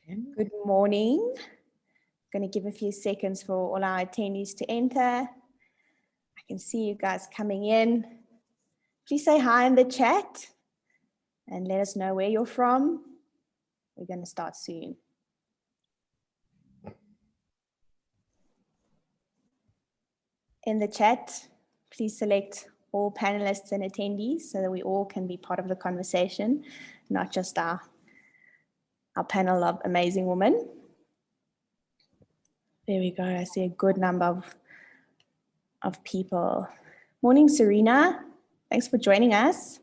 Good morning. I'm going to give a few seconds for all our attendees to enter. I can see you guys coming in. Please say hi in the chat and let us know where you're from. We're going to start soon. In the chat, please select all panelists and attendees so that we all can be part of the conversation, not just our panel of amazing women. There we go. I see a good number of people. Morning, Serena. Thanks for joining us.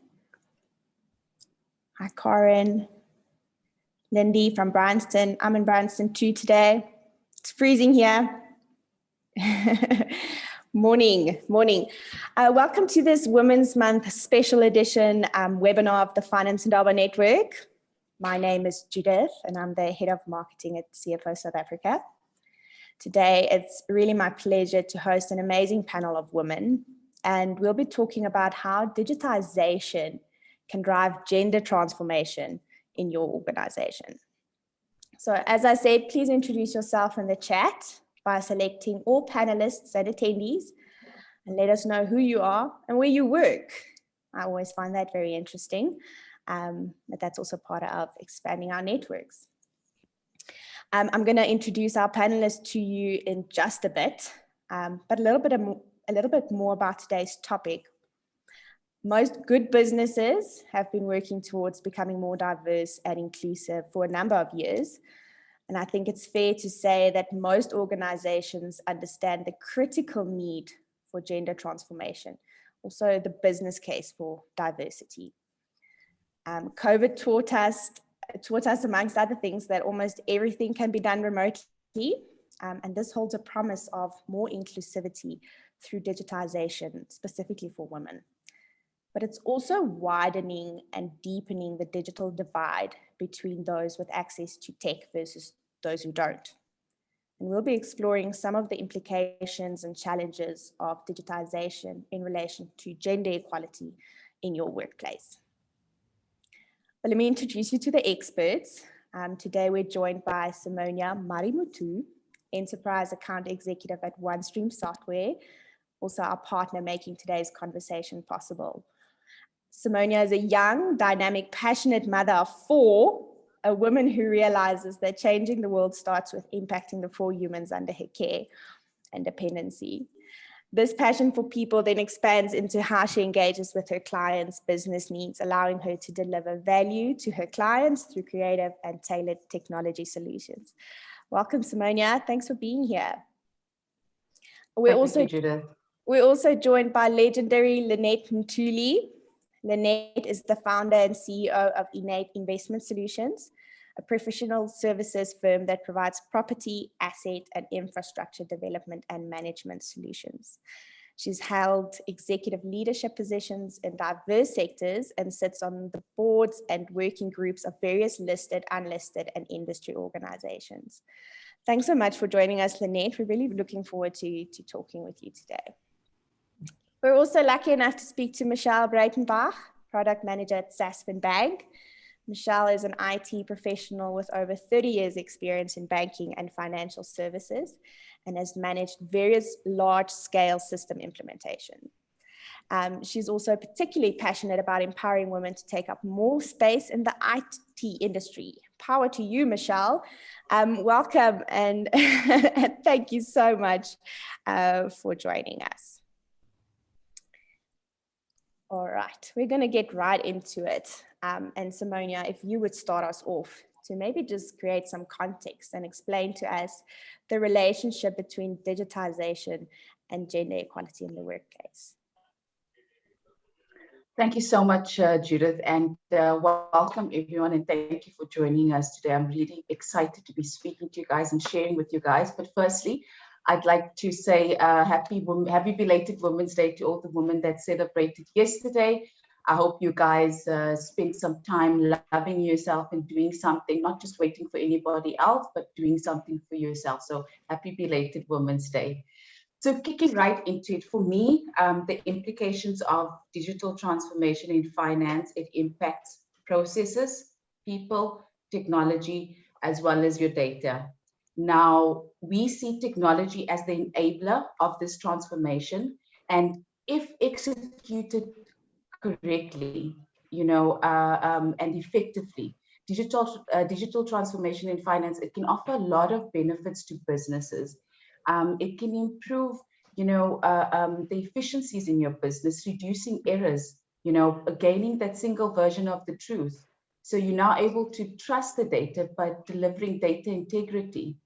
Hi, Corin. Lindy from Bryanston. I'm in Bryanston too today. It's freezing here. Morning. Welcome to this Women's Month special edition webinar of the Finance Indaba Network. My name is Judith and I'm the Head of Marketing at CFO South Africa. Today, it's really my pleasure to host an amazing panel of women, and we'll be talking about how digitization can drive gender transformation in your organization. So as I said, please introduce yourself in the chat by selecting all panelists and attendees and let us know who you are and where you work. I always find that very interesting, but that's also part of expanding our networks. I'm going to introduce our panelists to you in just a bit, but a little bit more about today's topic. Most good businesses have been working towards becoming more diverse and inclusive for a number of years. And I think it's fair to say that most organizations understand the critical need for gender transformation, also the business case for diversity. COVID taught us, amongst other things, that almost everything can be done remotely. And this holds a promise of more inclusivity through digitization, specifically for women. But it's also widening and deepening the digital divide between those with access to tech versus those who don't. And we'll be exploring some of the implications and challenges of digitization in relation to gender equality in your workplace. But let me introduce you to the experts. Today we're joined by Simonia Marimuthoo, Enterprise Account Executive at OneStream Software, also our partner making today's conversation possible. Simonia is a young, dynamic, passionate mother of four, a woman who realizes that changing the world starts with impacting the four humans under her care and dependency. This passion for people then expands into how she engages with her clients' business needs, allowing her to deliver value to her clients through creative and tailored technology solutions. Welcome, Simonia. Thanks for being here. We're also joined by legendary Lynette Ntuli. Lynette is the founder and CEO of Innate Investment Solutions, a professional services firm that provides property, asset, and infrastructure development and management solutions. She's held executive leadership positions in diverse sectors and sits on the boards and working groups of various listed, unlisted, and industry organizations. Thanks so much for joining us, Lynette. We're really looking forward to talking with you today. We're also lucky enough to speak to Michelle Breytenbach, product manager at Sasfin Bank. Michelle is an IT professional with over 30 years experience in banking and financial services and has managed various large-scale system implementation. She's also particularly passionate about empowering women to take up more space in the IT industry. Power to you, Michelle. Welcome and thank you so much for joining us. All right, we're going to get right into it. And Simonia, if you would start us off to maybe just create some context and explain to us the relationship between digitization and gender equality in the workplace. Thank you so much, Judith, and welcome everyone, and thank you for joining us today. I'm really excited to be speaking to you guys and sharing with you guys. But firstly, I'd like to say happy belated Women's Day to all the women that celebrated yesterday. I hope you guys spend some time loving yourself and doing something, not just waiting for anybody else, but doing something for yourself. So happy belated Women's Day. So kicking right into it, for me, the implications of digital transformation in finance, it impacts processes, people, technology, as well as your data. Now, we see technology as the enabler of this transformation, and if executed correctly, and effectively, digital transformation in finance, it can offer a lot of benefits to businesses. It can improve, the efficiencies in your business, reducing errors, gaining that single version of the truth. So you're now able to trust the data by delivering data integrity.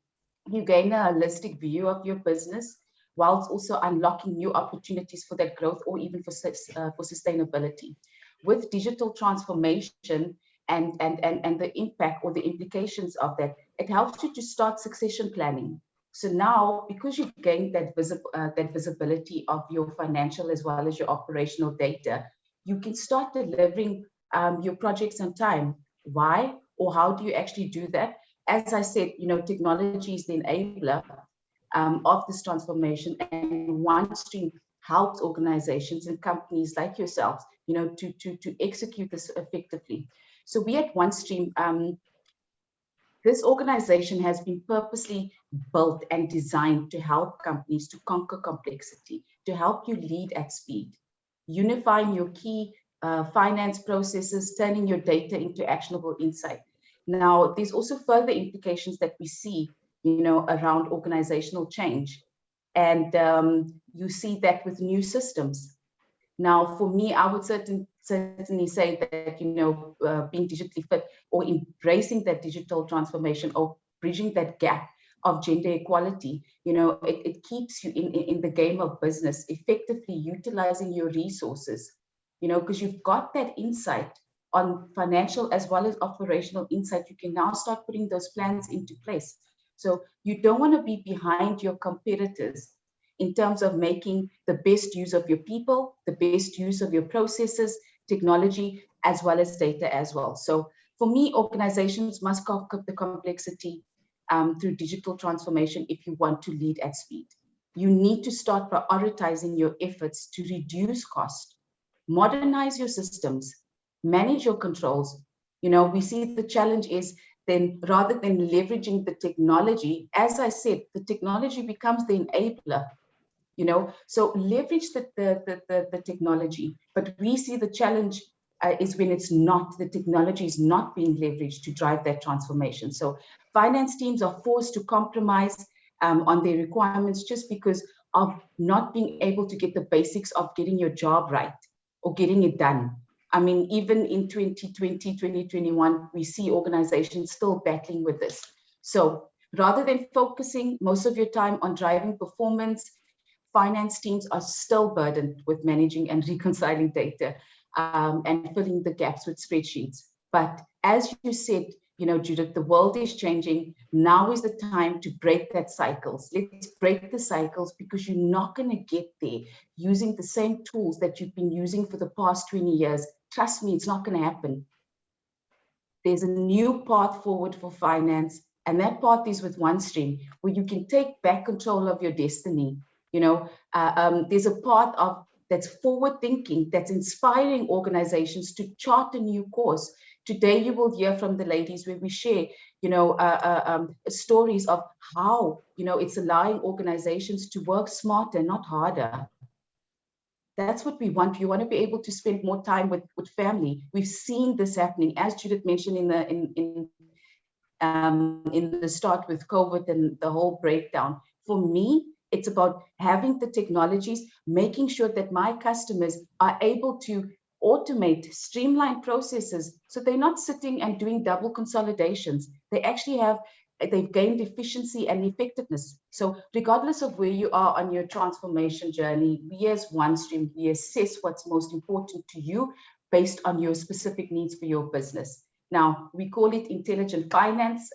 You gain a holistic view of your business, whilst also unlocking new opportunities for that growth or even for sustainability. With digital transformation and the impact or the implications of that, it helps you to start succession planning. So now, because you've gained that visibility of your financial as well as your operational data, you can start delivering your projects on time. Why or how do you actually do that? As I said, technology is the enabler of this transformation, and OneStream helps organizations and companies like yourselves, to execute this effectively. So we at OneStream, this organization has been purposely built and designed to help companies to conquer complexity, to help you lead at speed, unifying your key finance processes, turning your data into actionable insight. Now, there's also further implications that we see, around organizational change. And you see that with new systems. Now, for me, I would certainly say that, being digitally fit or embracing that digital transformation or bridging that gap of gender equality, it keeps you in the game of business, effectively utilizing your resources, because you've got that insight on financial as well as operational insight. You can now start putting those plans into place. So you don't want to be behind your competitors in terms of making the best use of your people, the best use of your processes, technology, as well as data as well. So for me, organizations must conquer the complexity through digital transformation if you want to lead at speed. You need to start prioritizing your efforts to reduce cost, modernize your systems, manage your controls. We see the challenge is then rather than leveraging the technology, as I said, the technology becomes the enabler. So leverage the technology, but we see the challenge is when it's not, the technology is not being leveraged to drive that transformation. So finance teams are forced to compromise on their requirements just because of not being able to get the basics of getting your job right or getting it done. I mean, even in 2020, 2021, we see organizations still battling with this. So rather than focusing most of your time on driving performance, finance teams are still burdened with managing and reconciling data and filling the gaps with spreadsheets. But as you said, Judith, the world is changing. Now is the time to break that cycles. Let's break the cycles, because you're not going to get there using the same tools that you've been using for the past 20 years. Trust me, it's not going to happen. There's a new path forward for finance, and that path is with OneStream, where you can take back control of your destiny. There's a path that's forward thinking, that's inspiring organizations to chart a new course. Today, you will hear from the ladies where we share, stories of how, it's allowing organizations to work smarter, not harder. That's what we want. You want to be able to spend more time with family. We've seen this happening, as Judith mentioned in the start with COVID and the whole breakdown. For me, it's about having the technologies, making sure that my customers are able to automate, streamline processes, so they're not sitting and doing double consolidations. They've gained efficiency and effectiveness. So regardless of where you are on your transformation journey, we as OneStream, we assess what's most important to you based on your specific needs for your business. Now, we call it Intelligent Finance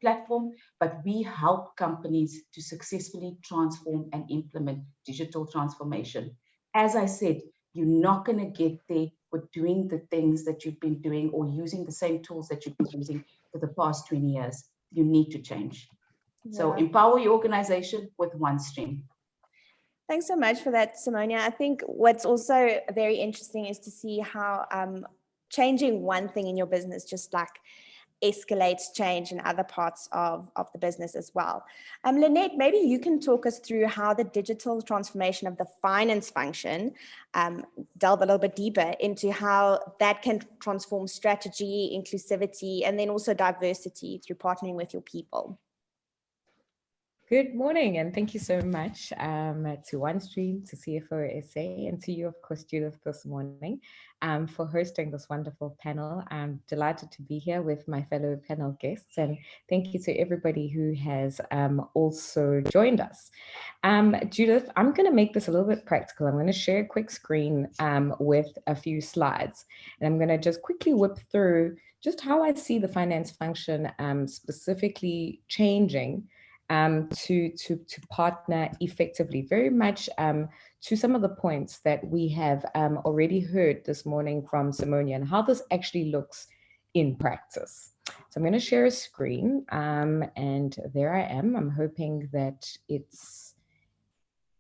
platform, but we help companies to successfully transform and implement digital transformation. As I said, you're not going to get there with doing the things that you've been doing or using the same tools that you've been using for the past 20 years. You need to change. Yeah. So empower your organization with OneStream. Thanks so much for that, Simonia. I think what's also very interesting is to see how changing one thing in your business, just like escalates change in other parts of the business as well. Lynette, maybe you can talk us through how the digital transformation of the finance function, delve a little bit deeper into how that can transform strategy, inclusivity, and then also diversity through partnering with your people. Good morning, and thank you so much to OneStream, to CFO SA, and to you, of course, Judith, this morning for hosting this wonderful panel. I'm delighted to be here with my fellow panel guests, and thank you to everybody who has also joined us. Judith, I'm going to make this a little bit practical. I'm going to share a quick screen with a few slides, and I'm going to just quickly whip through just how I see the finance function specifically changing to partner effectively, very much to some of the points that we have already heard this morning from Simonia and how this actually looks in practice. So I'm going to share a screen and there I am. I'm hoping that it's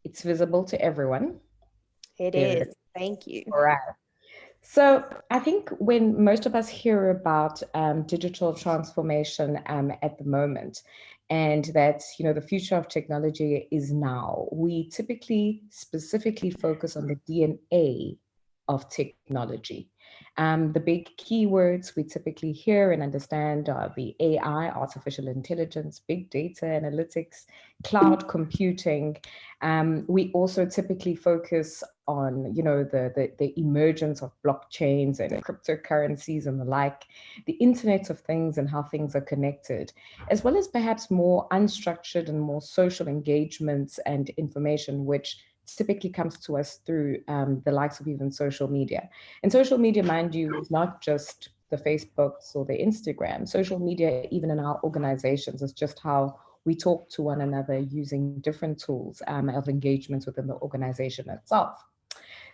visible to everyone. It is. Thank you. All right. So I think when most of us hear about digital transformation at the moment, and that the future of technology is now, we typically specifically focus on the DNA of technology. The big keywords we typically hear and understand are the AI, artificial intelligence, big data analytics, cloud computing. We also typically focus on, the emergence of blockchains and cryptocurrencies and the like, the Internet of Things and how things are connected, as well as perhaps more unstructured and more social engagements and information, which typically comes to us through the likes of even social media. And social media, mind you, is not just the Facebooks or the Instagram. Social media, even in our organizations, is just how we talk to one another using different tools of engagement within the organization itself.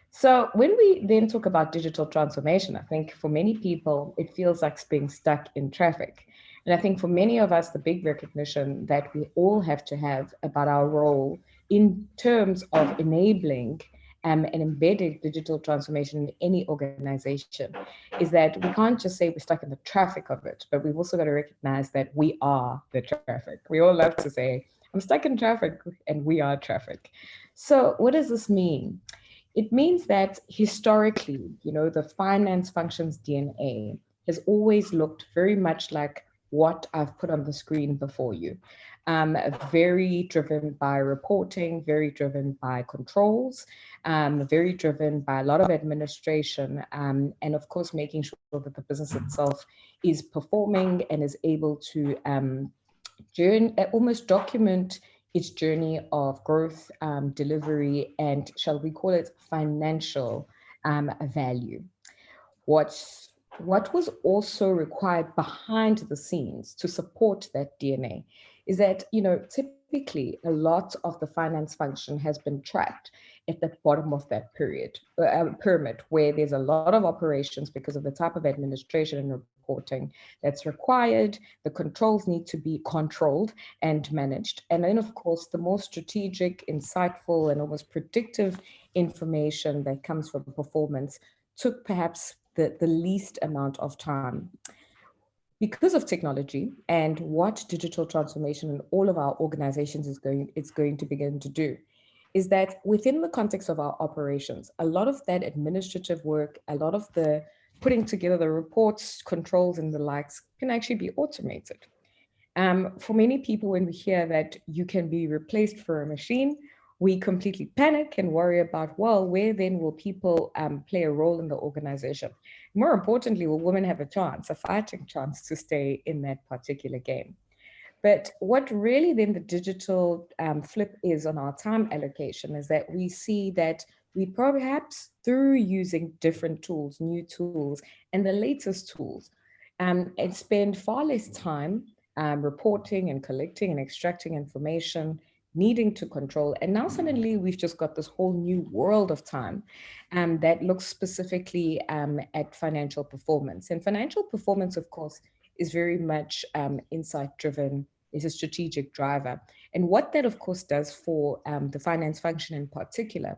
So when we then talk about digital transformation, I think for many people, it feels like being stuck in traffic. And I think for many of us, the big recognition that we all have to have about our role in terms of enabling and embedding digital transformation in any organization is that we can't just say we're stuck in the traffic of it, but we've also got to recognize that we are the traffic. We all love to say, I'm stuck in traffic, and we are traffic. So what does this mean? It means that historically, the finance function's DNA has always looked very much like what I've put on the screen before you. Very driven by reporting, very driven by controls, very driven by a lot of administration, and of course, making sure that the business itself is performing and is able to almost document its journey of growth, delivery, and shall we call it financial value. What was also required behind the scenes to support that DNA is that, typically a lot of the finance function has been tracked at the bottom of that pyramid, where there's a lot of operations because of the type of administration and reporting that's required. The controls need to be controlled and managed. And then, of course, the more strategic, insightful, and almost predictive information that comes from performance took perhaps the least amount of time. Because of technology and what digital transformation in all of our organizations is going to begin to do, is that within the context of our operations, a lot of that administrative work, a lot of the putting together the reports, controls, and the likes can actually be automated. For many people, when we hear that you can be replaced for a machine, we completely panic and worry about, well, where then will people play a role in the organization? More importantly, will women have a fighting chance to stay in that particular game? But what really then the digital flip is on our time allocation is that we see that we perhaps through using different tools, new tools, and the latest tools, and spend far less time reporting and collecting and extracting information, needing to control. And now suddenly we've just got this whole new world of time that looks specifically at financial performance. And financial performance, of course, is very much insight driven, is a strategic driver. And what that, of course, does for the finance function in particular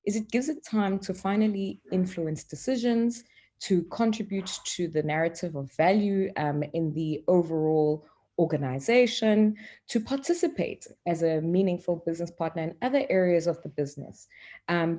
is it gives it time to finally influence decisions, to contribute to the narrative of value in the overall organization, to participate as a meaningful business partner in other areas of the business,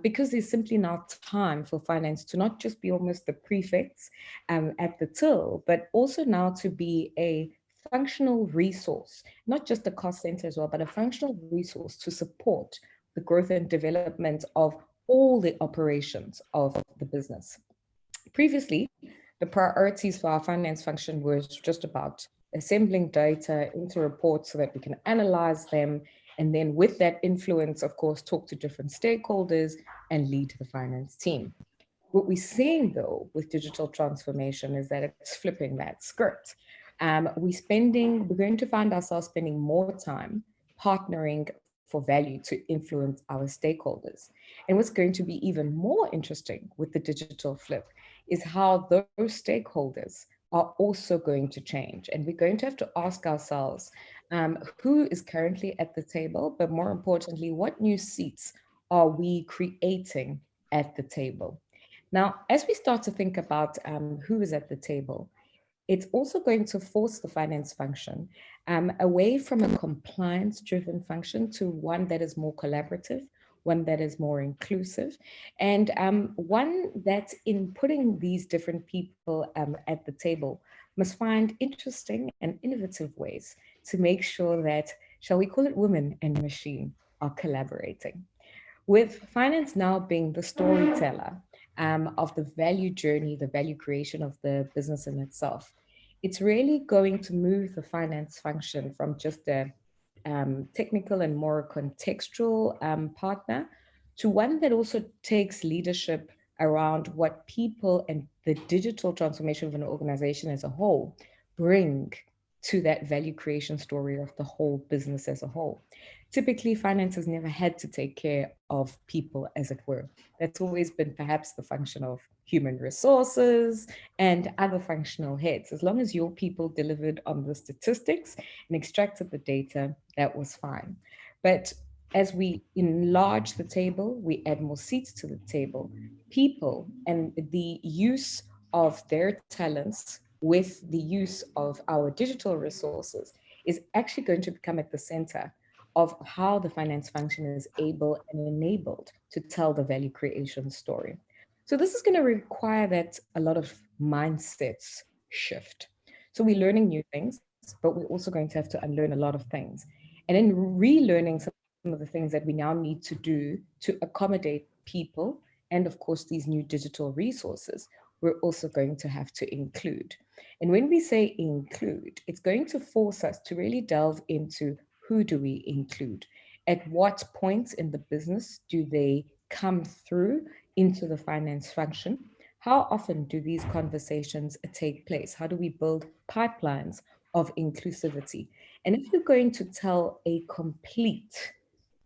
because there's simply not time for finance to not just be almost the prefects at the till, but also now to be a functional resource, not just a cost center as well, but a functional resource to support the growth and development of all the operations of the business. Previously, the priorities for our finance function was just about assembling data into reports so that we can analyze them, and then with that influence, of course, talk to different stakeholders and lead the finance team. What we're seeing though with digital transformation is that it's flipping that script. We're going to find ourselves spending more time partnering for value to influence our stakeholders. And what's going to be even more interesting with the digital flip is how those stakeholders are also going to change. And we're going to have to ask ourselves who is currently at the table, but more importantly, what new seats are we creating at the table? Now, as we start to think about who is at the table, it's also going to force the finance function away from a compliance-driven function to one that is more collaborative, one that is more inclusive, and one that in putting these different people at the table must find interesting and innovative ways to make sure that, shall we call it, women and machine are collaborating. With finance now being the storyteller of the value journey, the value creation of the business in itself, it's really going to move the finance function from just a technical and more contextual partner to one that also takes leadership around what people and the digital transformation of an organization as a whole bring to that value creation story of the whole business as a whole. Typically, finance has never had to take care of people, as it were. That's always been perhaps the function of human resources and other functional heads. As long as your people delivered on the statistics and extracted the data, that was fine. But as we enlarge the table, we add more seats to the table, people and the use of their talents with the use of our digital resources is actually going to become at the center of how the finance function is able and enabled to tell the value creation story. So this is going to require that a lot of mindsets shift. So we're learning new things, but we're also going to have to unlearn a lot of things. And in relearning some of the things that we now need to do to accommodate people and of course these new digital resources, we're also going to have to include. And when we say include, it's going to force us to really delve into who do we include? At what points in the business do they come through into the finance function? How often do these conversations take place? How do we build pipelines of inclusivity? And if you're going to tell a complete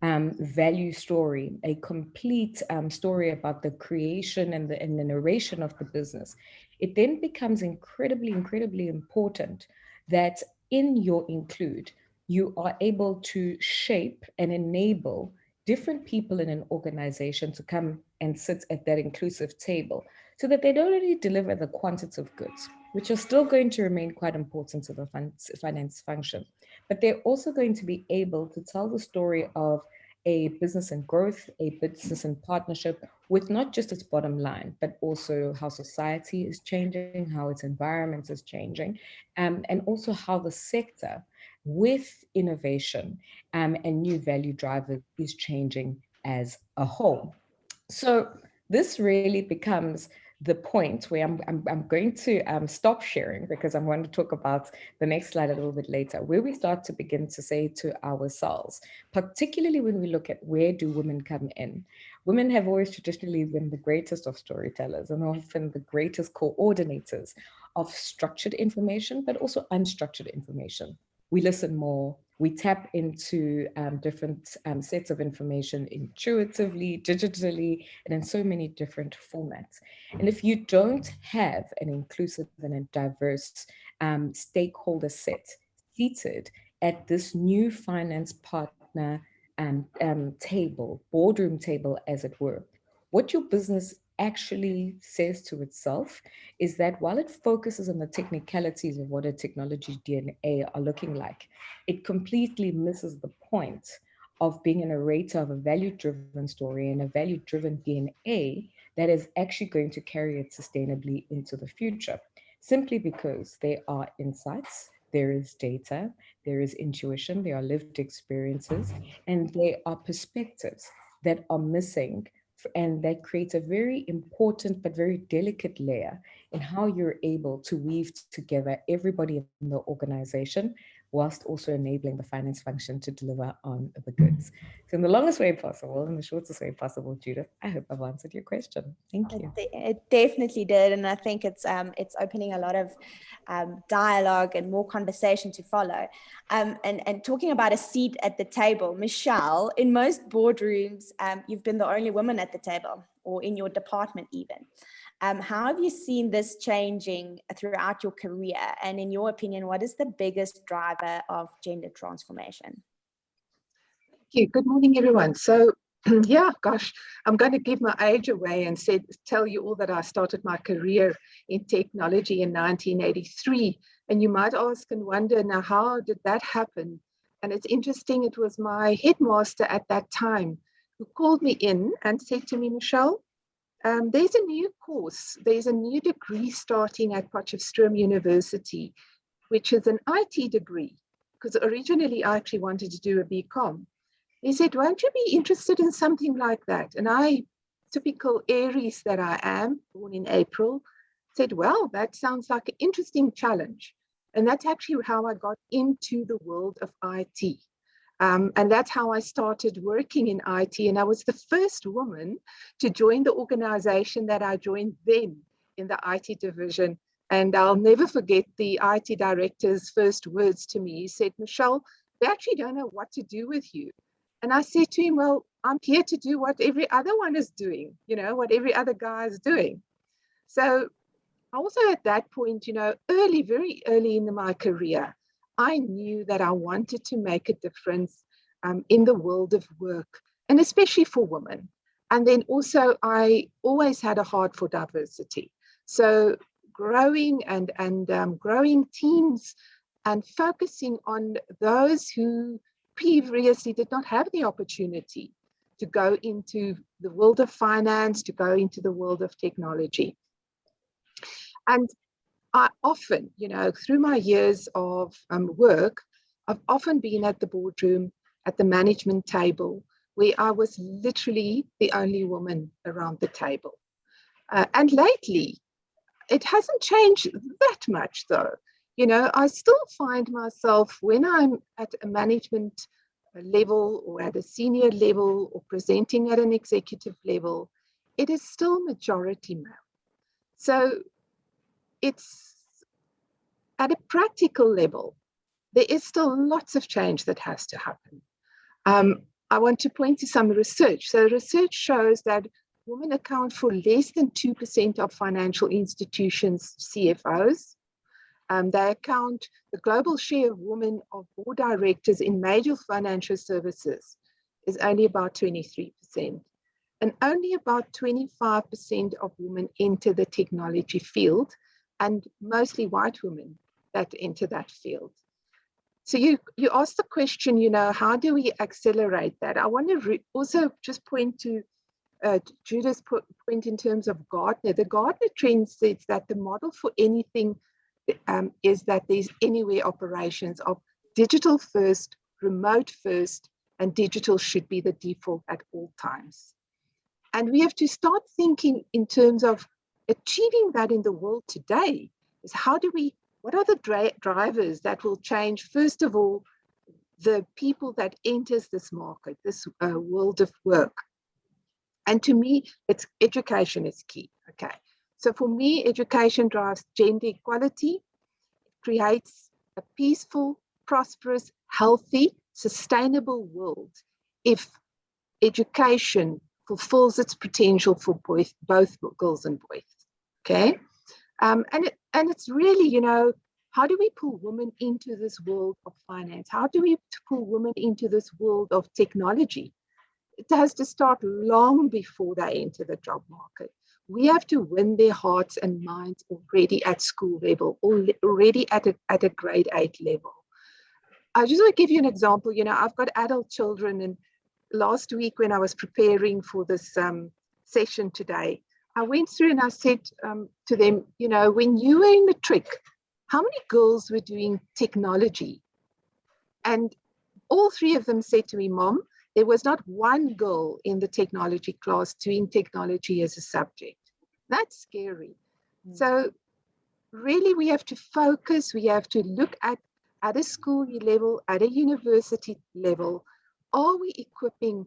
value story, a complete story about the creation and the narration of the business, it then becomes incredibly, incredibly important that in your include, you are able to shape and enable different people in an organization to come and sit at that inclusive table so that they don't only deliver the quantitative goods, which are still going to remain quite important to the finance function, but they're also going to be able to tell the story of a business in growth, a business in partnership with not just its bottom line, but also how society is changing, how its environment is changing, and also how the sector with innovation and new value drivers is changing as a whole. So this really becomes the point where I'm going to stop sharing because I'm going to talk about the next slide a little bit later, where we start to begin to say to ourselves, particularly when we look at where do women come in. Women have always traditionally been the greatest of storytellers and often the greatest coordinators of structured information, but also unstructured information. We listen more, we tap into different sets of information intuitively, digitally, and in so many different formats. And if you don't have an inclusive and a diverse stakeholder set seated at this new finance partner table, boardroom table, as it were, what your business actually says to itself is that while it focuses on the technicalities of what a technology DNA are looking like, it completely misses the point of being a narrator of a value-driven story and a value-driven DNA that is actually going to carry it sustainably into the future, simply because there are insights, there is data, there is intuition, there are lived experiences, and there are perspectives that are missing, and that creates a very important but very delicate layer in how you're able to weave together everybody in the organization whilst also enabling the finance function to deliver on the goods. So in the longest way possible, in the shortest way possible, Judith, I hope I've answered your question. Thank you. It definitely did, and I think it's opening a lot of dialogue and more conversation to follow. And talking about a seat at the table, Michelle, in most boardrooms, you've been the only woman at the table, or in your department even. How have you seen this changing throughout your career? And in your opinion, what is the biggest driver of gender transformation? Thank you. Good morning, everyone. So, yeah, gosh, I'm going to give my age away and tell you all that I started my career in technology in 1983. And you might ask and wonder, now, how did that happen? And it's interesting, it was my headmaster at that time who called me in and said to me, Michelle, there's a new course, there's a new degree starting at Potchefstroom University, which is an IT degree, because originally I actually wanted to do a BCom. He said, won't you be interested in something like that? And I, typical Aries that I am, born in April, said, well, that sounds like an interesting challenge. And that's actually how I got into the world of IT. And that's how I started working in IT. And I was the first woman to join the organization that I joined then in the IT division. And I'll never forget the IT director's first words to me. He said, Michelle, we actually don't know what to do with you. And I said to him, well, I'm here to do what every other one is doing, what every other guy is doing. So also at that point, very early in my career, I knew that I wanted to make a difference in the world of work, and especially for women. And then also, I always had a heart for diversity. So growing and growing teams and focusing on those who previously did not have the opportunity to go into the world of finance, to go into the world of technology. And I often, through my years of work, I've often been at the boardroom, at the management table, where I was literally the only woman around the table. And lately, it hasn't changed that much, though. I still find myself, when I'm at a management level or at a senior level or presenting at an executive level, it is still majority male. So it's at a practical level, there is still lots of change that has to happen. I want to point to some research. So research shows that women account for less than 2% of financial institutions' CFOs. The global share of women of board directors in major financial services is only about 23%. And only about 25% of women enter the technology field, and mostly white women that enter that field. So you asked the question, how do we accelerate that? I want to also just point to Judith's point in terms of Gartner. The Gartner trend says that the model for anything is that there's anywhere operations of digital first, remote first, and digital should be the default at all times. And we have to start thinking in terms of achieving that in the world today. Is what are the drivers that will change, first of all, the people that enters this market, this world of work? And to me, it's education is key. Okay. So for me, education drives gender equality, creates a peaceful, prosperous, healthy, sustainable world if education fulfills its potential for both girls and boys. Okay. And it's really, how do we pull women into this world of finance? How do we pull women into this world of technology? It has to start long before they enter the job market. we have to win their hearts and minds already at school level, already at a grade 8 level. I just want to give you an example. You know, I've got adult children, and last week when I was preparing for this session today, I went through and I said to them, you know, when you were in matric, how many girls were doing technology? And all three of them said to me, Mom, there was not one girl in the technology class doing technology as a subject. That's scary. So really we have to focus, we have to look at a school level, at a university level, are we equipping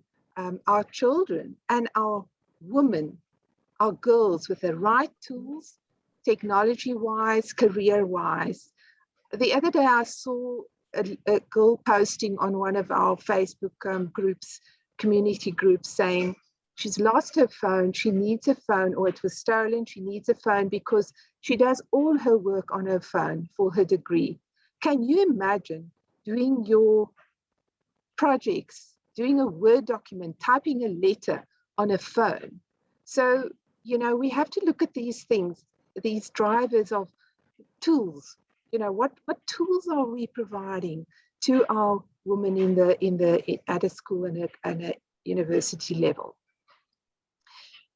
our children and our women, our girls with the right tools, technology-wise, career-wise? The other day I saw a girl posting on one of our Facebook groups, community groups, saying she's lost her phone, she needs a phone, or it was stolen, she needs a phone because she does all her work on her phone for her degree. Can you imagine doing your projects, doing a Word document, typing a letter on a phone? So, you know, we have to look at these things, these drivers of tools. You know, what tools are we providing to our women at a school and a university level?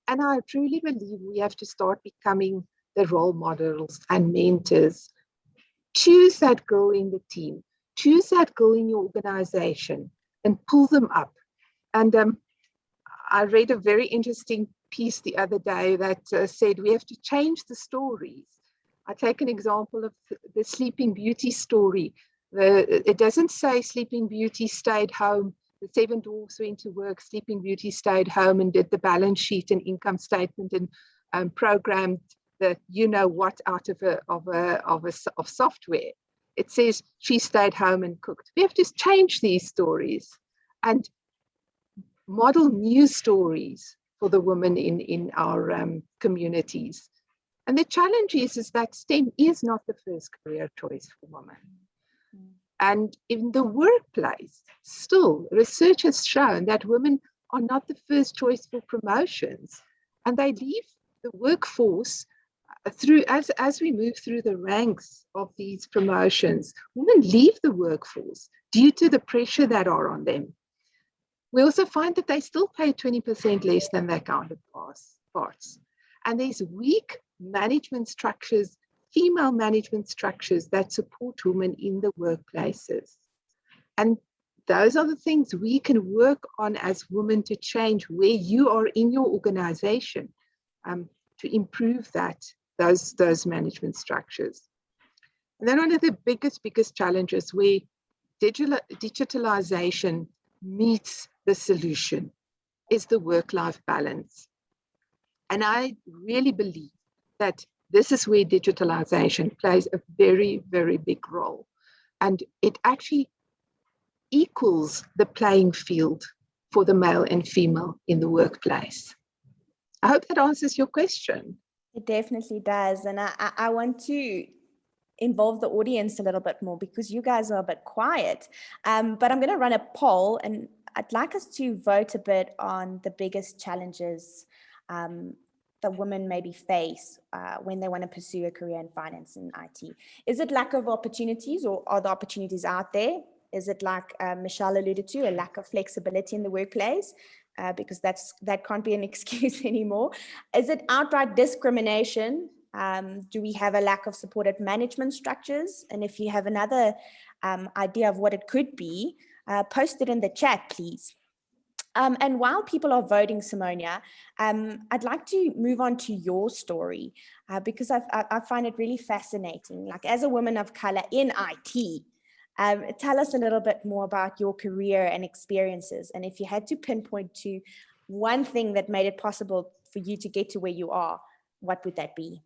And I truly believe we have to start becoming the role models and mentors. Choose that girl in the team, choose that girl in your organization, and pull them up. And I read a very interesting piece the other day that said we have to change the stories. I take an example of the Sleeping Beauty story. It doesn't say Sleeping Beauty stayed home, the 7 dwarfs went to work, Sleeping Beauty stayed home and did the balance sheet and income statement and programmed the you-know-what out of software. It says she stayed home and cooked. We have to change these stories and model new stories for the women in our communities. And the challenge is that STEM is not the first career choice for women. And in the workplace, still, research has shown that women are not the first choice for promotions. And they leave the workforce through, as we move through the ranks of these promotions, women leave the workforce due to the pressure that are on them. We also find that they still pay 20% less than their counterparts. And there's weak management structures, female management structures that support women in the workplaces. And those are the things we can work on as women to change where you are in your organization to improve those management structures. And then one of the biggest challenges where digitalization meets the solution is the work-life balance. And I really believe that this is where digitalization plays a very, very big role. And it actually equals the playing field for the male and female in the workplace. I hope that answers your question. It definitely does. And I want to involve the audience a little bit more because you guys are a bit quiet. But I'm going to run a poll and I'd like us to vote a bit on the biggest challenges that women maybe face when they want to pursue a career in finance and IT. Is it lack of opportunities, or are the opportunities out there? Is it, like Michelle alluded to, a lack of flexibility in the workplace? Because that can't be an excuse anymore. Is it outright discrimination? Do we have a lack of supported management structures? And if you have another idea of what it could be, post it in the chat, please. And while people are voting, Simonia, I'd like to move on to your story because I find it really fascinating. Like, as a woman of color in IT, tell us a little bit more about your career and experiences. And if you had to pinpoint to one thing that made it possible for you to get to where you are, what would that be?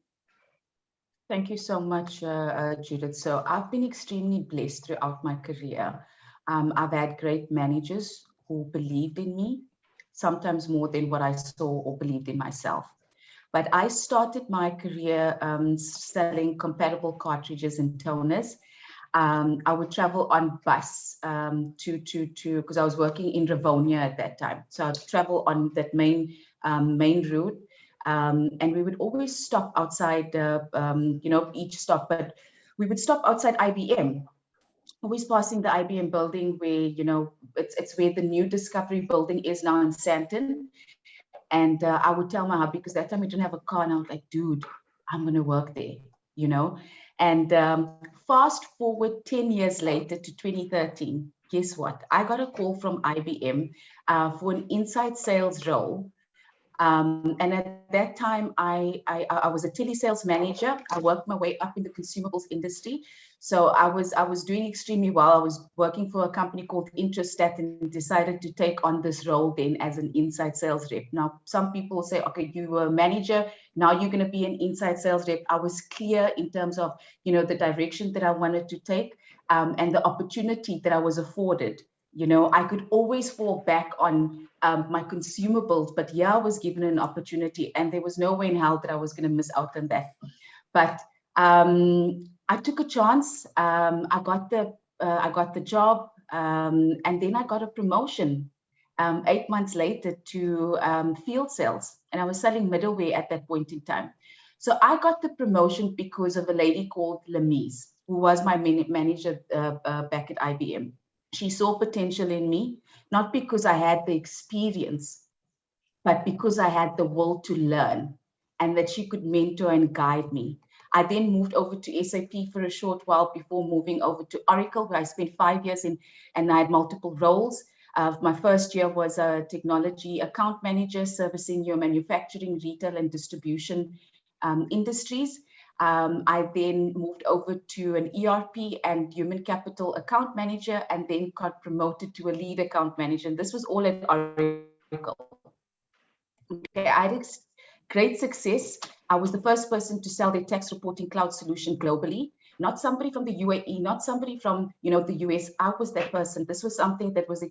Thank you so much, Judith. So I've been extremely blessed throughout my career. I've had great managers who believed in me, sometimes more than what I saw or believed in myself. But I started my career selling compatible cartridges and toners. I would travel on bus because I was working in Rivonia at that time. So I'd travel on that main route And we would always stop outside, each stop, but we would stop outside IBM, always passing the IBM building where, it's where the new Discovery building is now in Sandton. And I would tell my hubby, because that time we didn't have a car, and I was like, dude, I'm going to work there, And fast forward 10 years later to 2013, guess what? I got a call from IBM for an inside sales role. And at that time, I was a telesales manager. I worked my way up in the consumables industry. So I was doing extremely well. I was working for a company called Intrastat and decided to take on this role then as an inside sales rep. Now, some people say, okay, you were a manager, now you're going to be an inside sales rep. I was clear in terms of, the direction that I wanted to take and the opportunity that I was afforded. I could always fall back on my consumables, but yeah, I was given an opportunity, and there was no way in hell that I was going to miss out on that. But I took a chance. I got the job, and then I got a promotion 8 months later to field sales, and I was selling middleware at that point in time. So I got the promotion because of a lady called Lamise, who was my manager back at IBM. She saw potential in me, not because I had the experience, but because I had the will to learn, and that she could mentor and guide me. I then moved over to SAP for a short while before moving over to Oracle, where I spent 5 years in, and I had multiple roles. My first year was a technology account manager, servicing your manufacturing, retail, and distribution industries. I then moved over to an ERP and human capital account manager, and then got promoted to a lead account manager. And this was all at Oracle. Okay, I had great success. I was the first person to sell their tax reporting cloud solution globally. Not somebody from the UAE, not somebody from the US. I was that person. This was something that was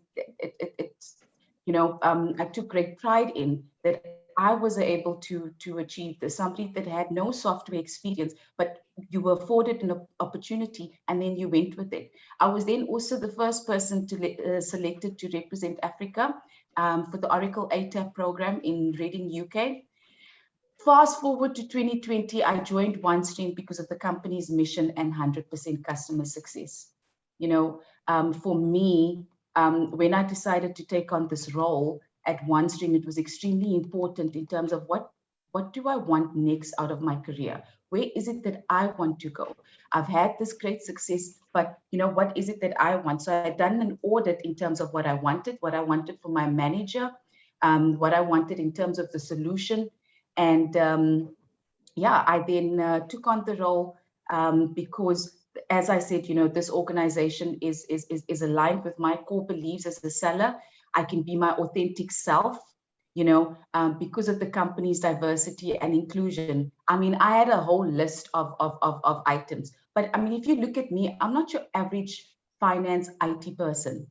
I took great pride in, that I was able to achieve this. Somebody that had no software experience, but you were afforded an opportunity, and then you went with it. I was then also the first person to selected to represent Africa for the Oracle ATAP program in Reading, UK. Fast forward to 2020, I joined OneStream because of the company's mission and 100% customer success. For me, when I decided to take on this role at OneStream, it was extremely important in terms of what do I want next out of my career? Where is it that I want to go? I've had this great success, but what is it that I want? So I'd done an audit in terms of what I wanted for my manager, what I wanted in terms of the solution. And I then took on the role because, as I said, this organization is aligned with my core beliefs as a seller. I can be my authentic self, because of the company's diversity and inclusion. I mean, I had a whole list of items, but I mean, if you look at me, I'm not your average finance IT person.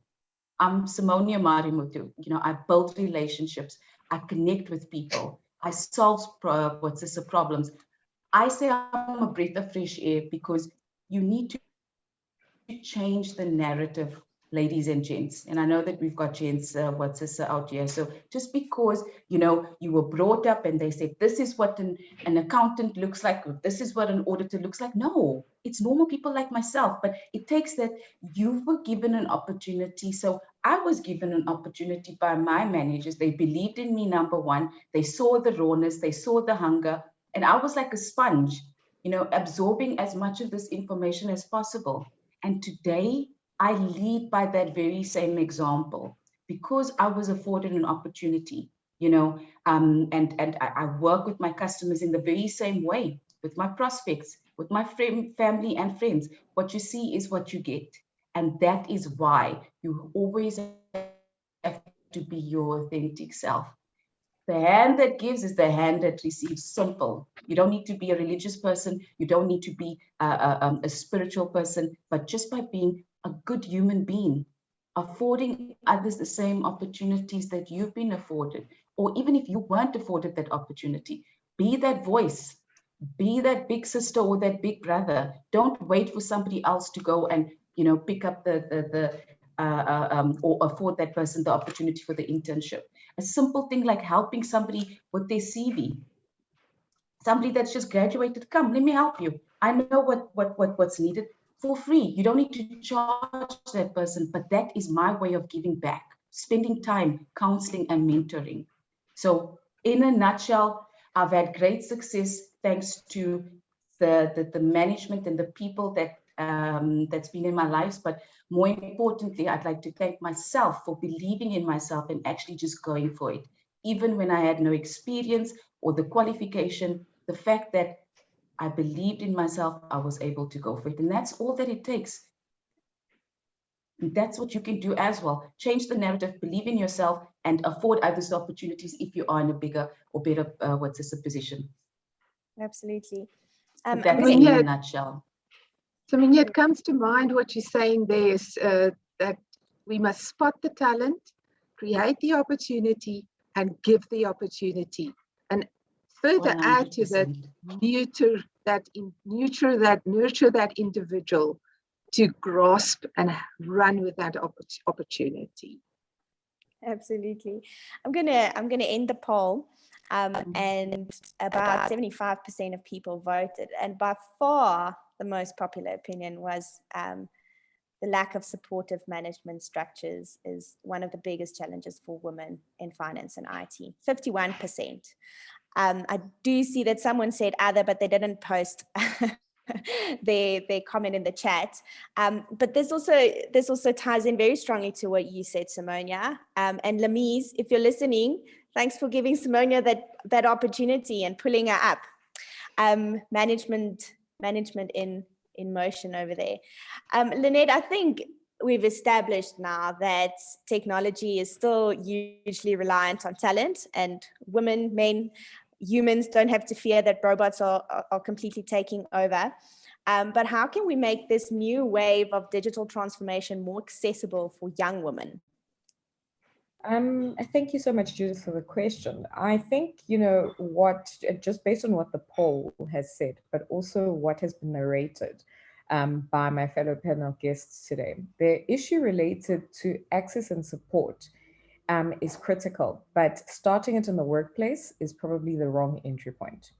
I'm Simonia Marimuthoo. I build relationships. I connect with people. I solve problems. I say I'm a breath of fresh air because you need to change the narrative, ladies and gents. And I know that we've got gents out here. So just because you were brought up and they said this is what an accountant looks like, or this is what an auditor looks like. No, it's normal people like myself. But it takes that you were given an opportunity. So I was given an opportunity by my managers. They believed in me, number one. They saw the rawness, they saw the hunger, and I was like a sponge, absorbing as much of this information as possible. And today, I lead by that very same example because I was afforded an opportunity, and I work with my customers in the very same way, with my prospects, with my family and friends. What you see is what you get. And that is why you always have to be your authentic self. The hand that gives is the hand that receives. Simple. You don't need to be a religious person. You don't need to be a spiritual person, but just by being a good human being, affording others the same opportunities that you've been afforded, or even if you weren't afforded that opportunity, be that voice, be that big sister or that big brother. Don't wait for somebody else to go and pick up or afford that person the opportunity for the internship. A simple thing like helping somebody with their CV. Somebody that's just graduated, come, let me help you. I know what's needed for free. You don't need to charge that person, but that is my way of giving back, spending time counseling and mentoring. So in a nutshell, I've had great success thanks to the management and the people that that's been in my lives. But more importantly, I'd like to thank myself for believing in myself and actually just going for it. Even when I had no experience or the qualification, the fact that I believed in myself, I was able to go for it. And that's all that it takes. And that's what you can do as well. Change the narrative, believe in yourself, and afford others opportunities if you are in a bigger or better, position. Absolutely. That's in a nutshell. So, Simonia, it comes to mind what you're saying there is that we must spot the talent, create the opportunity, and give the opportunity. And further 100%. add to that, nurture that individual to grasp and run with that opportunity. Absolutely. I'm gonna end the poll, and about 75% of people voted, and by far the most popular opinion was the lack of supportive management structures is one of the biggest challenges for women in finance and IT. 51%. I do see that someone said other, but they didn't post their comment in the chat. But this also ties in very strongly to what you said, Simonia. And Lamise, if you're listening, thanks for giving Simonia that opportunity and pulling her up. Management in motion over there. Lynette, I think we've established now that technology is still hugely reliant on talent, and women, men, humans don't have to fear that robots are completely taking over. But how can we make this new wave of digital transformation more accessible for young women? Thank you so much, Judith, for the question. I think, just based on what the poll has said, but also what has been narrated by my fellow panel guests today, the issue related to access and support is critical, but starting it in the workplace is probably the wrong entry point.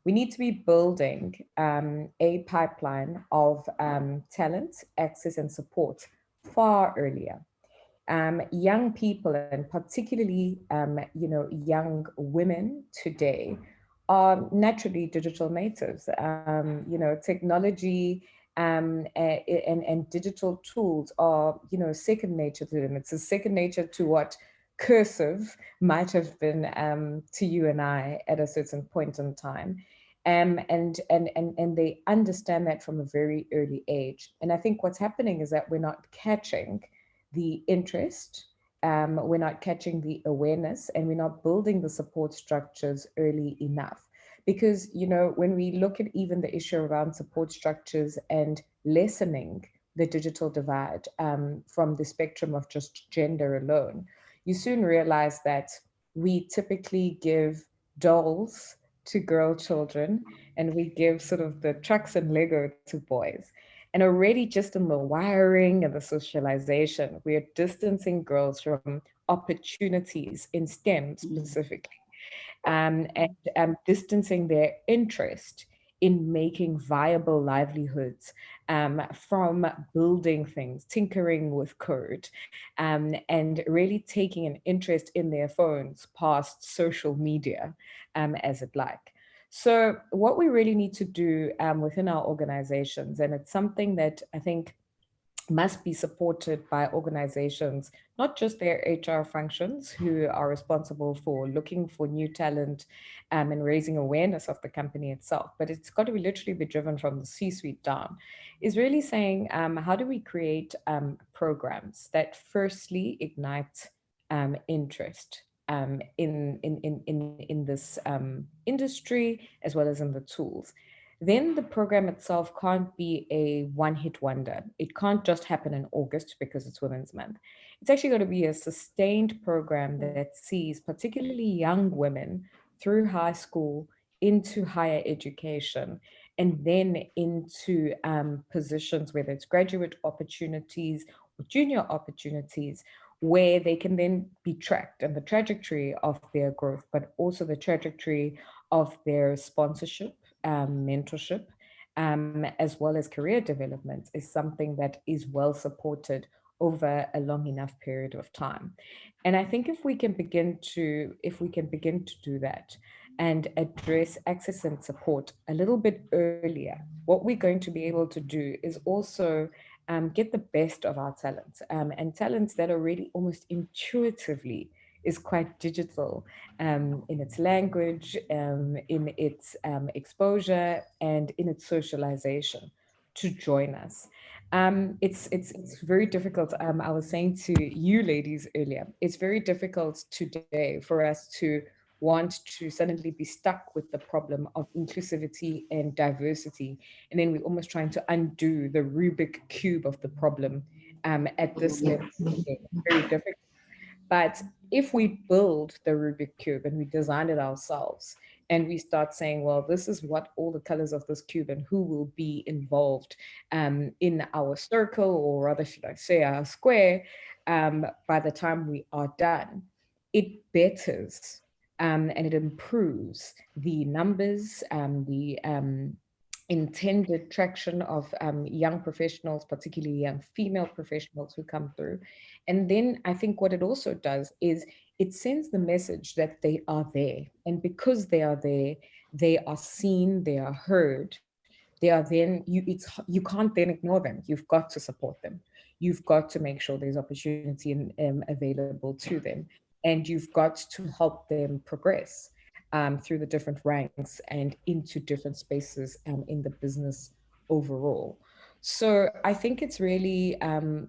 We need to be building a pipeline of talent, access, and support far earlier. Young people, and particularly young women today, are naturally digital natives. Technology and digital tools are second nature to them. It's a second nature to what cursive might have been to you and I at a certain point in time. And they understand that from a very early age. And I think what's happening is that we're not catching the interest, we're not catching the awareness, and we're not building the support structures early enough. Because, when we look at even the issue around support structures and lessening the digital divide from the spectrum of just gender alone, you soon realize that we typically give dolls to girl children, and we give sort of the trucks and Lego to boys. And already just in the wiring and the socialization, we are distancing girls from opportunities in STEM specifically, and distancing their interest in making viable livelihoods from building things, tinkering with code, and really taking an interest in their phones past social media, as it like. So what we really need to do within our organizations, and it's something that I think must be supported by organizations, not just their HR functions who are responsible for looking for new talent and raising awareness of the company itself, but it's got to be literally be driven from the C-suite down, is really saying, how do we create programs that firstly ignite interest in this industry, as well as in the tools. Then the program itself can't be a one-hit wonder. It can't just happen in August because it's Women's Month. It's actually going to be a sustained program that sees particularly young women through high school into higher education, and then into positions, whether it's graduate opportunities or junior opportunities, where they can then be tracked and the trajectory of their growth, but also the trajectory of their sponsorship, mentorship, as well as career development is something that is well supported over a long enough period of time. And I think if we can begin to do that and address access and support a little bit earlier, what we're going to be able to do is also get the best of our talents, and talents that are really almost intuitively is quite digital in its language, in its exposure, and in its socialization to join us. It's very difficult. I was saying to you ladies earlier, it's very difficult today for us to want to suddenly be stuck with the problem of inclusivity and diversity, and then we're almost trying to undo the Rubik cube of the problem at this level. It's very difficult. But if we build the Rubik Cube and we design it ourselves, and we start saying, well, this is what all the colors of this cube and who will be involved in our circle, or rather, should I say, our square, by the time we are done, it betters and it improves the numbers, the intended traction of young professionals, particularly young female professionals who come through. And then I think what it also does is it sends the message that they are there. And because they are there, they are seen, they are heard, they are then, you can't then ignore them. You've got to support them. You've got to make sure there's opportunity available to them. And you've got to help them progress through the different ranks and into different spaces in the business overall. So I think it's really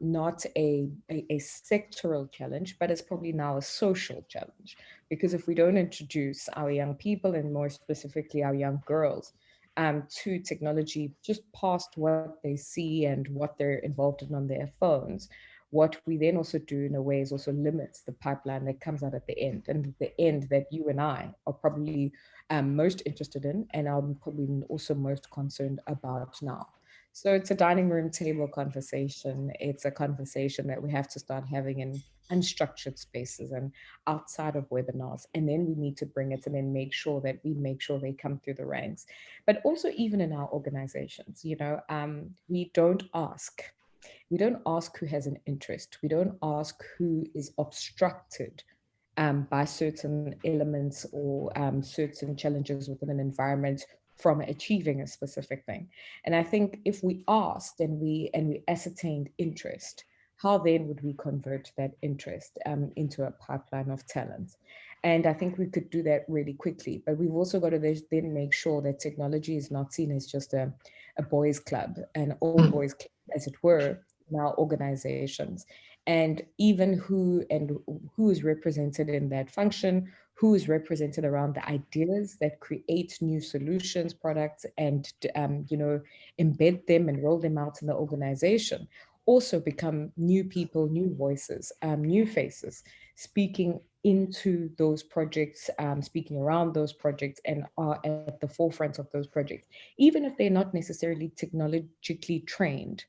not a sectoral challenge, but it's probably now a social challenge. Because if we don't introduce our young people, and more specifically our young girls, to technology just past what they see and what they're involved in on their phones, what we then also do in a way is also limits the pipeline that comes out at the end, and the end that you and I are probably most interested in, and I'm probably also most concerned about now. So it's a dining room table conversation. It's a conversation that we have to start having in unstructured spaces and outside of webinars. And then we need to bring it and then make sure they come through the ranks. But also even in our organizations, we don't ask who has an interest. We don't ask who is obstructed by certain elements or certain challenges within an environment from achieving a specific thing. And I think if we asked and we ascertained interest, how then would we convert that interest into a pipeline of talent? And I think we could do that really quickly, but we've also got to then make sure that technology is not seen as just a boys' club, an all boys club, as it were, in our organizations. And even who is represented in that function, who is represented around the ideas that create new solutions, products, and embed them and roll them out in the organization, also become new people, new voices, new faces, speaking into those projects, speaking around those projects, and are at the forefront of those projects, even if they're not necessarily technologically trained,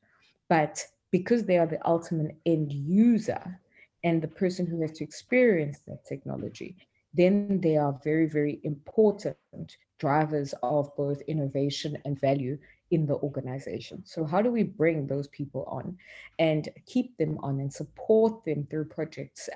but because they are the ultimate end user and the person who has to experience that technology, then they are very, very important drivers of both innovation and value in the organization. So how do we bring those people on and keep them on and support them through projects,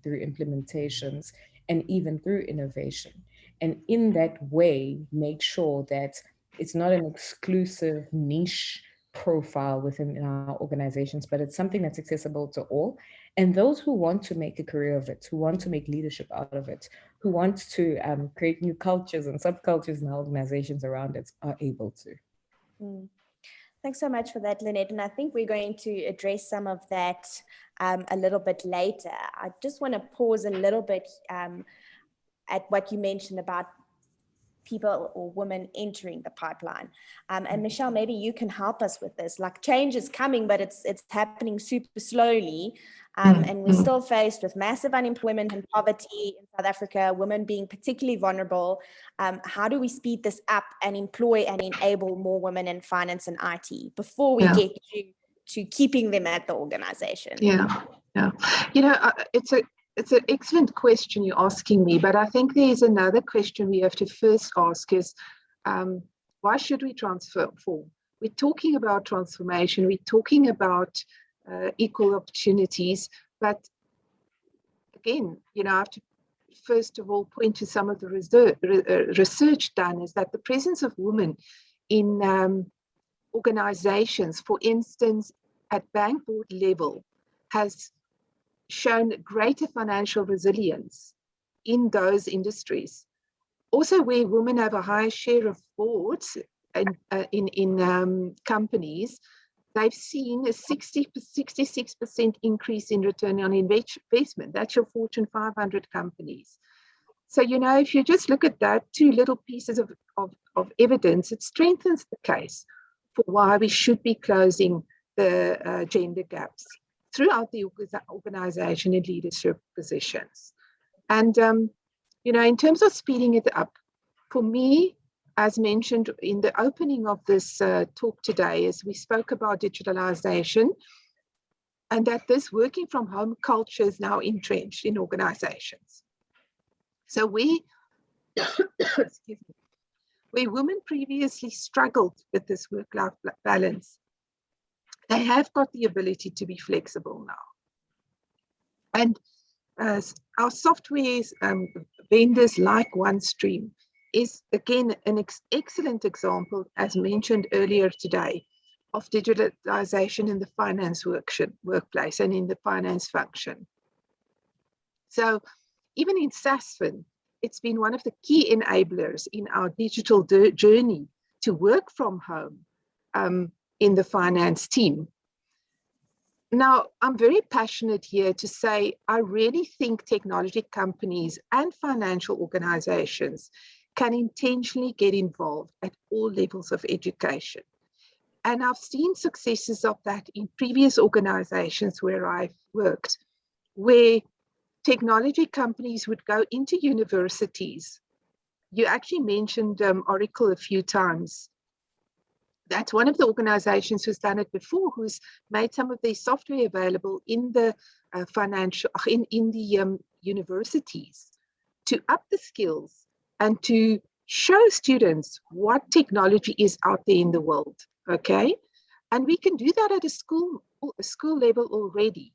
through implementations, and even through innovation? And in that way, make sure that it's not an exclusive niche profile within our organizations, but it's something that's accessible to all. And those who want to make a career of it, who want to make leadership out of it, who want to create new cultures and subcultures in our organizations around it, are able to. Thanks so much for that, Lynette. And I think we're going to address some of that a little bit later. I just want to pause a little bit at what you mentioned about people or women entering the pipeline. And Michelle, maybe you can help us with this. Like, change is coming, but it's happening super slowly. And we're still faced with massive unemployment and poverty in South Africa, women being particularly vulnerable. How do we speed this up and employ and enable more women in finance and IT before we get to keeping them at the organization? Yeah. It's it's an excellent question you're asking me, but I think there's another question we have to first ask is, why should we transform? We're talking about transformation, we're talking about equal opportunities, but again, I have to first of all point to some of the research done, is that the presence of women in organizations, for instance, at bank board level, has shown greater financial resilience in those industries. Also, where women have a higher share of boards in companies, they've seen a 66% increase in return on investment. That's your Fortune 500 companies. So, if you just look at that two little pieces of evidence, it strengthens the case for why we should be closing the gender gaps throughout the organization in leadership positions. And, in terms of speeding it up, for me, as mentioned in the opening of this talk today, is we spoke about digitalisation and that this working from home culture is now entrenched in organizations. So excuse me, where women previously struggled with this work-life balance, they have got the ability to be flexible now. And our software vendors like OneStream is, again, an excellent example, as mentioned earlier today, of digitalization in the finance workplace and in the finance function. So even in Sasfin, it's been one of the key enablers in our digital journey to work from home in the finance team. Now, I'm very passionate here to say I really think technology companies and financial organizations can intentionally get involved at all levels of education. And I've seen successes of that in previous organizations where I've worked, where technology companies would go into universities. You actually mentioned Oracle a few times. That's one of the organizations who's done it before, who's made some of their software available in the universities to up the skills and to show students what technology is out there in the world, okay? And we can do that at a school level already.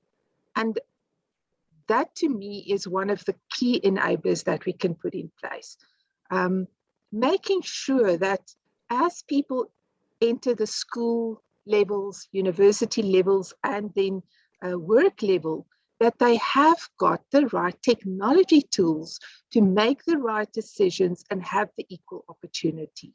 And that, to me, is one of the key enablers that we can put in place. Making sure that as people enter the school levels, university levels, and then work level, that they have got the right technology tools to make the right decisions and have the equal opportunity.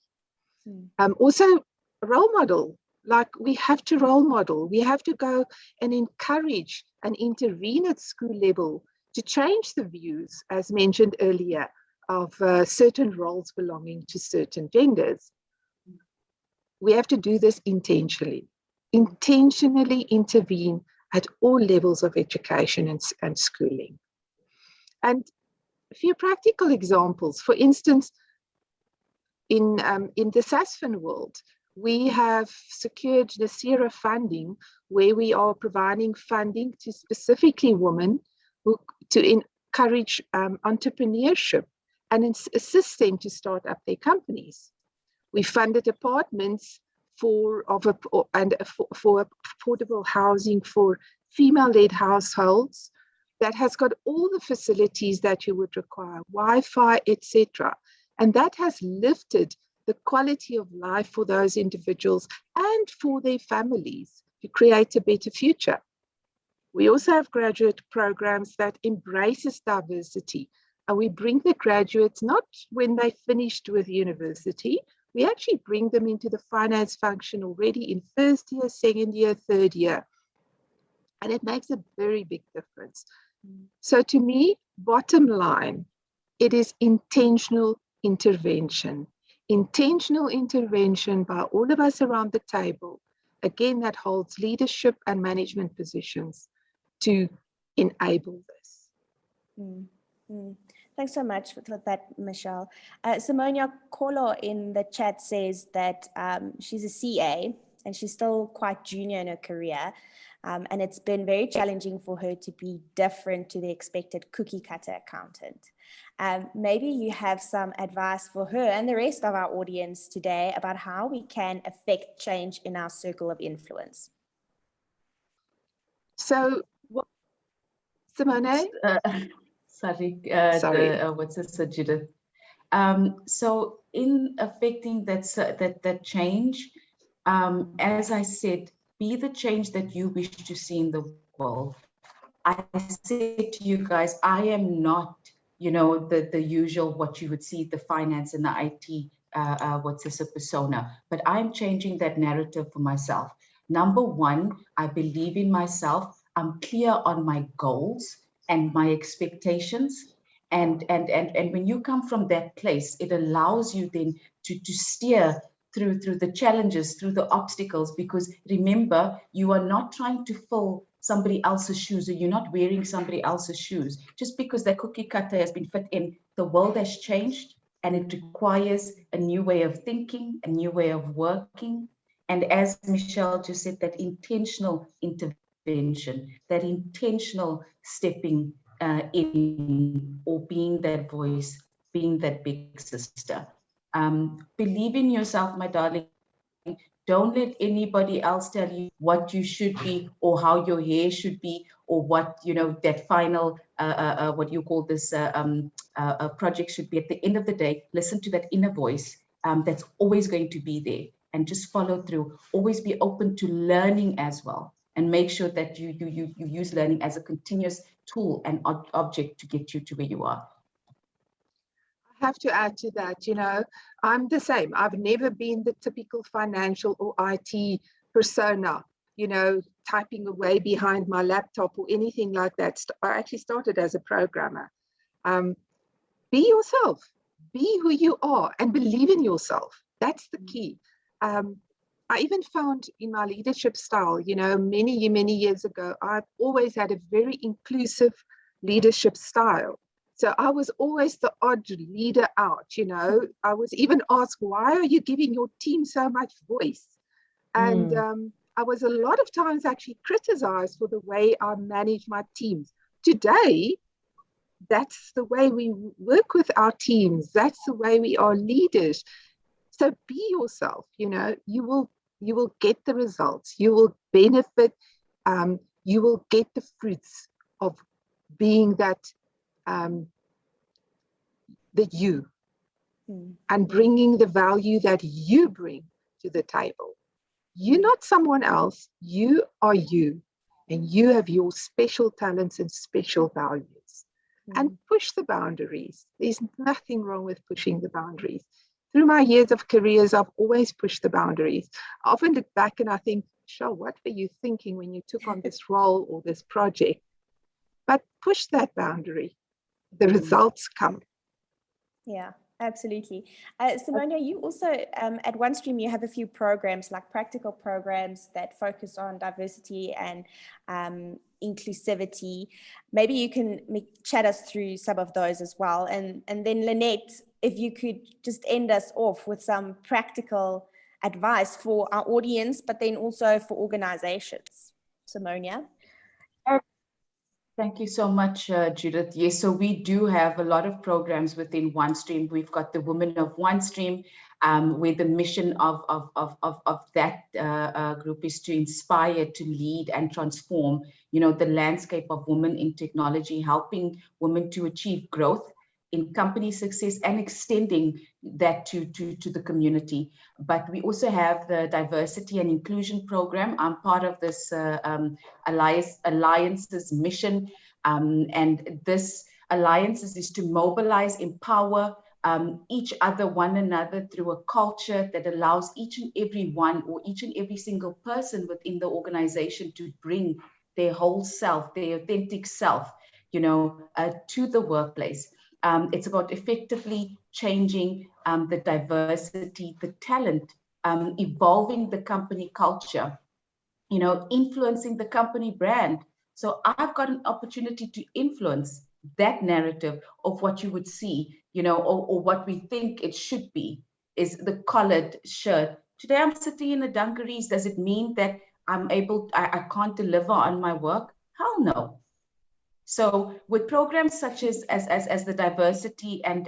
Also, role model, like we have to role model, we have to go and encourage and intervene at school level to change the views, as mentioned earlier, of certain roles belonging to certain genders. We have to do this intentionally intervene at all levels of education and schooling. And a few practical examples. For instance, in the Sasfin world, we have secured the NSERA funding, where we are providing funding to specifically women to encourage entrepreneurship and assist them to start up their companies. We funded apartments for affordable housing for female-led households that has got all the facilities that you would require, Wi-Fi, etc. And that has lifted the quality of life for those individuals and for their families to create a better future. We also have graduate programs that embraces diversity, and we bring the graduates not when they finished with university. We actually bring them into the finance function already in first year, second year, third year. And it makes a very big difference. So to me, bottom line, it is intentional intervention. Intentional intervention by all of us around the table, again, that holds leadership and management positions to enable this. Thanks so much for that, Michelle. Simonia Kolo in the chat says that she's a CA and she's still quite junior in her career. And it's been very challenging for her to be different to the expected cookie cutter accountant. Maybe you have some advice for her and the rest of our audience today about how we can affect change in our circle of influence. So, Simonia? Sorry, what's this, Judith? So in affecting that change, as I said, be the change that you wish to see in the world. I said to you guys, I am not, the usual what you would see, the finance and the IT, a persona, but I'm changing that narrative for myself. Number one, I believe in myself. I'm clear on my goals and my expectations. And when you come from that place, it allows you then to steer through the challenges, through the obstacles, because remember, you are not trying to fill somebody else's shoes, or you're not wearing somebody else's shoes. Just because that cookie cutter has been fit in, the world has changed, and it requires a new way of thinking, a new way of working. And as Michelle just said, that intentional intervention, that intentional stepping in, or being that voice, being that big sister. Believe in yourself, my darling. Don't let anybody else tell you what you should be, or how your hair should be, or what, that final, what you call this project should be. At the end of the day, listen to that inner voice that's always going to be there, and just follow through. Always be open to learning as well, and make sure that you use learning as a continuous tool and object to get you to where you are. I have to add to that, I'm the same. I've never been the typical financial or IT persona, typing away behind my laptop or anything like that. I actually started as a programmer. Be yourself, be who you are, and believe in yourself. That's the key. I even found in my leadership style, many years ago, I've always had a very inclusive leadership style. So I was always the odd leader out, I was even asked, why are you giving your team so much voice? And I was a lot of times actually criticized for the way I manage my teams. Today, that's the way we work with our teams. That's the way we are leaders. So be yourself, you will get the results. You will benefit. You will get the fruits of being that you, and bringing the value that you bring to the table. You're not someone else. You are you, and you have your special talents and special values. And push the boundaries. There's nothing wrong with pushing the boundaries. Through my years of careers, I've always pushed the boundaries. I often look back and I think, Michelle, what were you thinking when you took on this role or this project? But push that boundary. The results come. Yeah, absolutely. Simonia, you also, at OneStream, you have a few programs, like practical programs that focus on diversity and inclusivity. Maybe you can chat us through some of those as well. And then Lynette, if you could just end us off with some practical advice for our audience, but then also for organizations. Simonia. Thank you so much, Judith. Yes, so we do have a lot of programs within OneStream. We've got the Women of OneStream, where the mission of that group is to inspire, to lead, and transform, the landscape of women in technology, helping women to achieve growth in company success and extending that to the community. But we also have the diversity and inclusion program. I'm part of this alliance's mission, and this alliances is to mobilize, empower each other, one another, through a culture that allows each and every one, or each and every single person within the organization, to bring their whole self, their authentic self, to the workplace. It's about effectively changing the diversity, the talent, evolving the company culture, influencing the company brand. So I've got an opportunity to influence that narrative of what you would see, or what we think it should be, is the collared shirt Today I'm sitting in the dungarees. Does it mean that I can't deliver on my work? Hell no. So with programs such as the Diversity and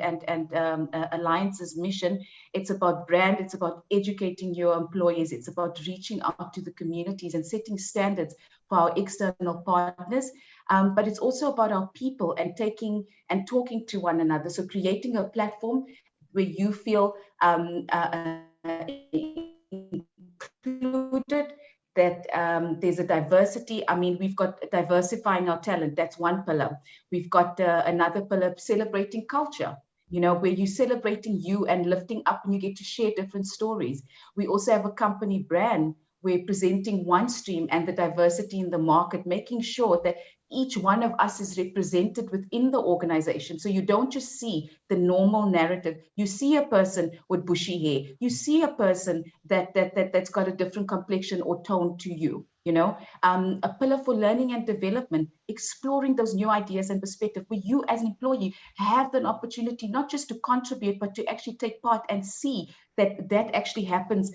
Alliance's mission, it's about brand, it's about educating your employees, it's about reaching out to the communities and setting standards for our external partners. But it's also about our people and talking to one another. So creating a platform where you feel included, that there's a diversity. I mean, we've got diversifying our talent. That's one pillar. We've got another pillar, celebrating culture, you know, where you're celebrating you and lifting up and you get to share different stories. We also have a company brand. We're presenting OneStream and the diversity in the market, making sure that each one of us is represented within the organization. So you don't just see the normal narrative. You see a person with bushy hair. You see a person that's got a different complexion or tone to you. You know, a pillar for learning and development, exploring those new ideas and perspective, where you as an employee have an opportunity not just to contribute, but to actually take part and see that actually happens.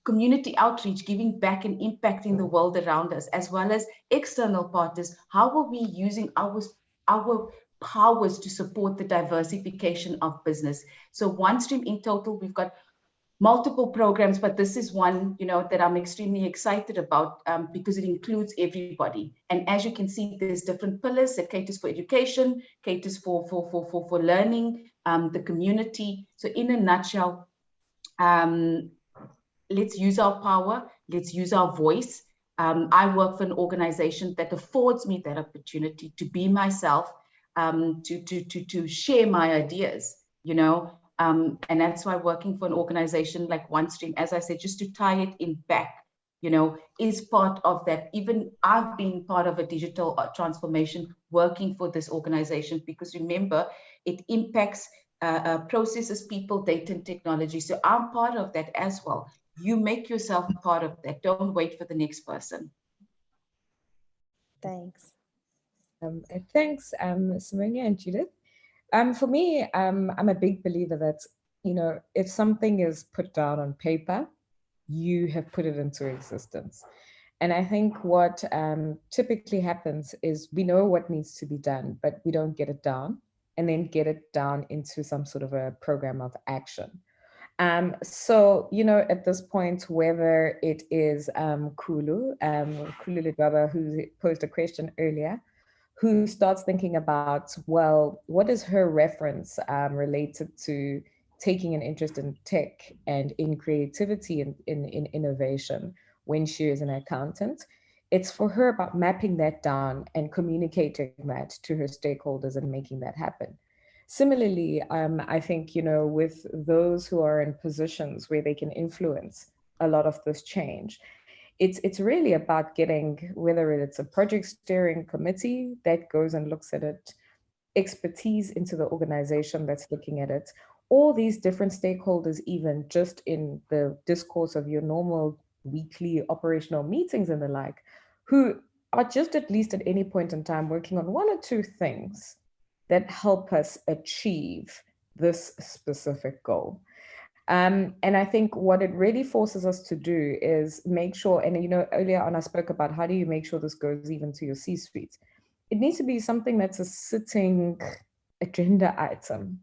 Community outreach, giving back and impacting the world around us, as well as external partners. How are we using our powers to support the diversification of business? So OneStream in total, we've got multiple programs, but this is one, you know, that I'm extremely excited about because it includes everybody. And as you can see, there's different pillars that caters for education, caters for learning, the community. So in a nutshell, let's use our power, let's use our voice. I work for an organization that affords me that opportunity to be myself, to share my ideas, you know. And that's why working for an organization like OneStream, as I said, just to tie it in back, you know, is part of that. Even I've been part of a digital transformation working for this organization, because remember, it impacts processes, people, data, and technology. So I'm part of that as well. You make yourself part of that. Don't wait for the next person. Thanks. Thanks, Simonia and Judith. For me, I'm a big believer that, you know, if something is put down on paper, you have put it into existence. And I think what typically happens is we know what needs to be done, but we don't get it down and then get it down into some sort of a program of action. So, you know, at this point, whether it is Kulu Lidwaba, who posed a question earlier, who starts thinking about, well, what is her reference related to taking an interest in tech and in creativity and in innovation when she is an accountant? It's for her about mapping that down and communicating that to her stakeholders and making that happen. Similarly, I think, you know, with those who are in positions where they can influence a lot of this change, it's really about getting, whether it's a project steering committee that goes and looks at it, expertise into the organization that's looking at it, all these different stakeholders, even just in the discourse of your normal weekly operational meetings and the like, who are just at least at any point in time working on one or two things that help us achieve this specific goal. And I think what it really forces us to do is make sure, and you know, earlier on I spoke about how do you make sure this goes even to your C-suite. It needs to be something that's a sitting agenda item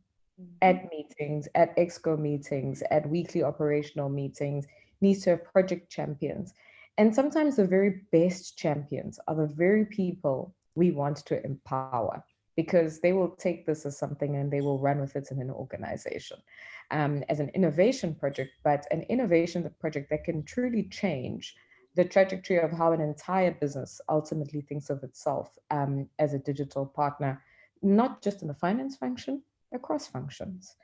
at meetings, at EXCO meetings, at weekly operational meetings, needs to have project champions. And sometimes the very best champions are the very people we want to empower, because they will take this as something and they will run with it in an organization as an innovation project, but an innovation project that can truly change the trajectory of how an entire business ultimately thinks of itself as a digital partner, not just in the finance function, across functions.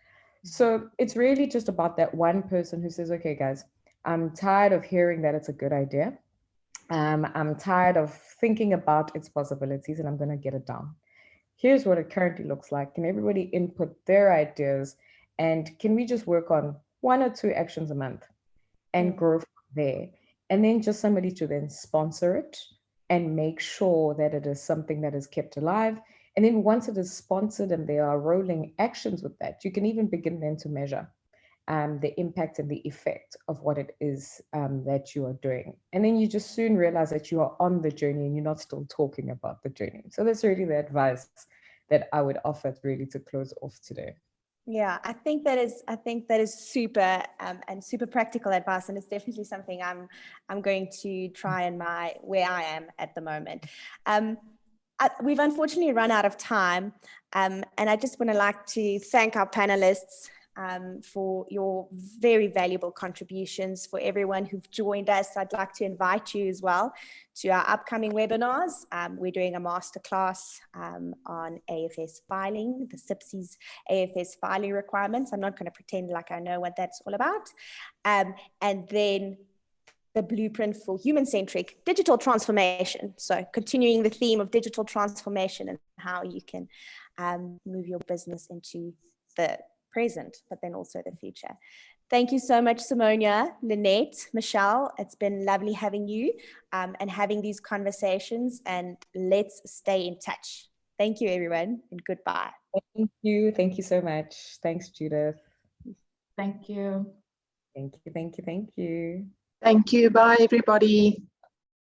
So it's really just about that one person who says, okay, guys, I'm tired of hearing that it's a good idea. I'm tired of thinking about its possibilities, and I'm going to get it down. Here's what it currently looks like. Can everybody input their ideas? And can we just work on 1 or 2 actions a month and grow from there? And then just somebody to then sponsor it and make sure that it is something that is kept alive. And then once it is sponsored and there are rolling actions with that, you can even begin then to measure. the impact and the effect of what it is that you are doing. And then you just soon realize that you are on the journey and you're not still talking about the journey. So that's really the advice that I would offer really to close off today. Yeah, I think that is super and super practical advice, and it's definitely something I'm going to try in where I am at the moment. We've unfortunately run out of time, and I just want to like to thank our panelists for your very valuable contributions. For everyone who've joined us, I'd like to invite you as well to our upcoming webinars. We're doing a masterclass on AFS filing, the SIPSI's AFS filing requirements. I'm not going to pretend like I know what that's all about. And then the blueprint for human-centric digital transformation. So continuing the theme of digital transformation and how you can move your business into the present, but then also the future. Thank you so much, Simonia, Lynette, Michelle. It's been lovely having you and having these conversations, and let's stay in touch. Thank you, everyone, and goodbye. Thank you. Thank you so much. Thanks, Judith. Thank you. Thank you. Thank you. Thank you. Thank you. Bye, everybody.